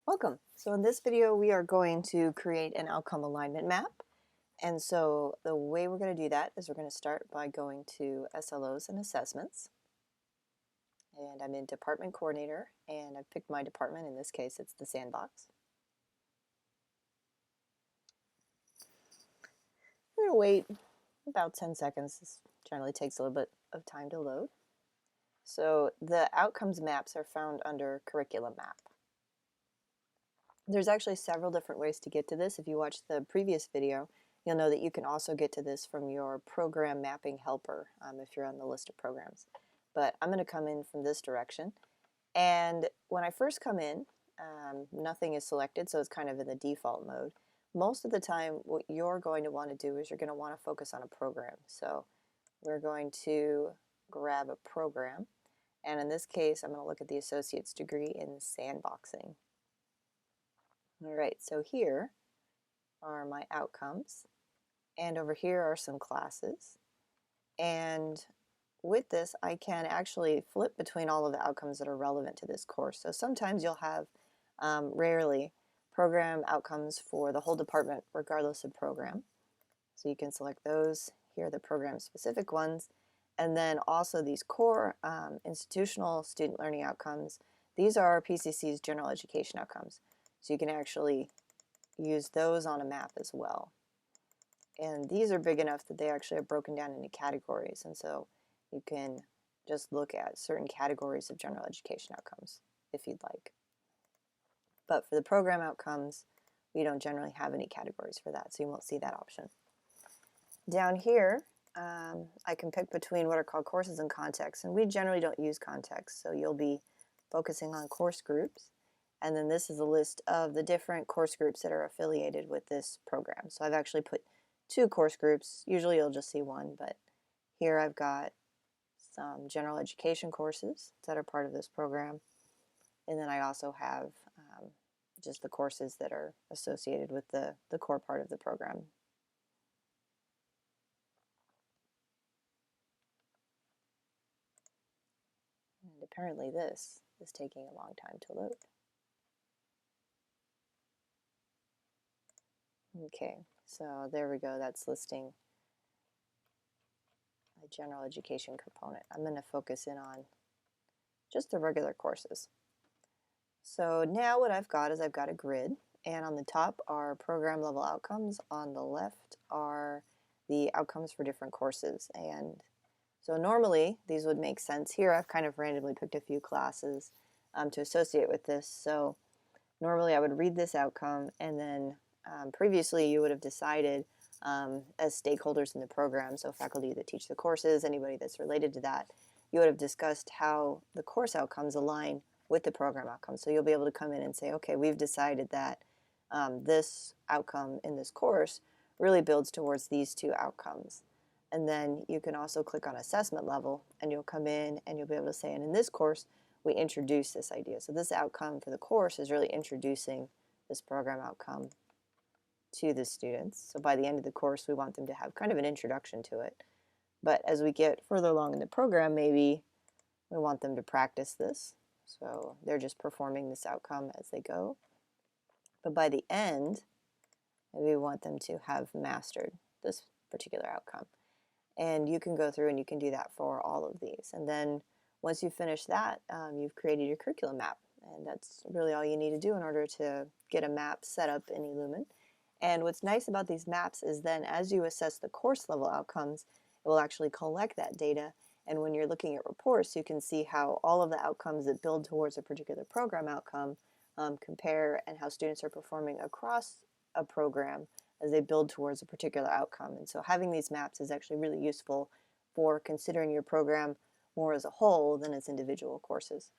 Welcome. So in this video, we are going to create an outcome alignment map. And so the way we're going to do that is we're going to start by going to SLOs and assessments. And I'm in department coordinator, and I've picked my department. In this case, it's the sandbox. We're going to wait about 10 seconds. This generally takes a little bit of time to load. So the outcomes maps are found under curriculum map. There's actually several different ways to get to this. If you watched the previous video, you'll know that you can also get to this from your program mapping helper if you're on the list of programs. But I'm going to come in from this direction. And when I first come in, nothing is selected, so it's kind of in the default mode. Most of the time, what you're going to want to do is you're going to want to focus on a program. So we're going to grab a program. And in this case, I'm going to look at the associate's degree in sandboxing. All right, so here are my outcomes, and over here are some classes. And with this, I can actually flip between all of the outcomes that are relevant to this course. So sometimes you'll have, rarely, program outcomes for the whole department, regardless of program. So you can select those. Here are the program-specific ones. And then also these core institutional student learning outcomes. These are PCC's general education outcomes. So you can actually use those on a map as well. And these are big enough that they actually are broken down into categories. And so you can just look at certain categories of general education outcomes if you'd like. But for the program outcomes, we don't generally have any categories for that, so you won't see that option. Down here, I can pick between what are called courses and contexts. And we generally don't use context, so you'll be focusing on course groups. And then this is a list of the different course groups that are affiliated with this program. So I've actually put 2 course groups. Usually you'll just see one, but here I've got some general education courses that are part of this program. And then I also have just the courses that are associated with the core part of the program. And apparently this is taking a long time to load. Okay, so there we go. That's listing a general education component. I'm going to focus in on just the regular courses. So now what I've got is I've got a grid, and on the top are program level outcomes. On the left are the outcomes for different courses. And so normally these would make sense. Here I've kind of randomly picked a few classes to associate with this. So normally I would read this outcome, and then previously you would have decided as stakeholders in the program, so faculty that teach the courses, anybody that's related to that, you would have discussed how the course outcomes align with the program outcomes. So you'll be able to come in and say, okay, we've decided that this outcome in this course really builds towards these 2 outcomes. And then you can also click on assessment level, and you'll come in and you'll be able to say, and in this course, we introduce this idea. So this outcome for the course is really introducing this program outcome to the students. So by the end of the course, we want them to have kind of an introduction to it. But as we get further along in the program, maybe we want them to practice this. So they're just performing this outcome as they go. But by the end, maybe we want them to have mastered this particular outcome. And you can go through and you can do that for all of these. And then once you finish that, you've created your curriculum map. And that's really all you need to do in order to get a map set up in eLumen. And what's nice about these maps is then as you assess the course level outcomes, it will actually collect that data. And when you're looking at reports, you can see how all of the outcomes that build towards a particular program outcome compare, and how students are performing across a program as they build towards a particular outcome. And so having these maps is actually really useful for considering your program more as a whole than its individual courses.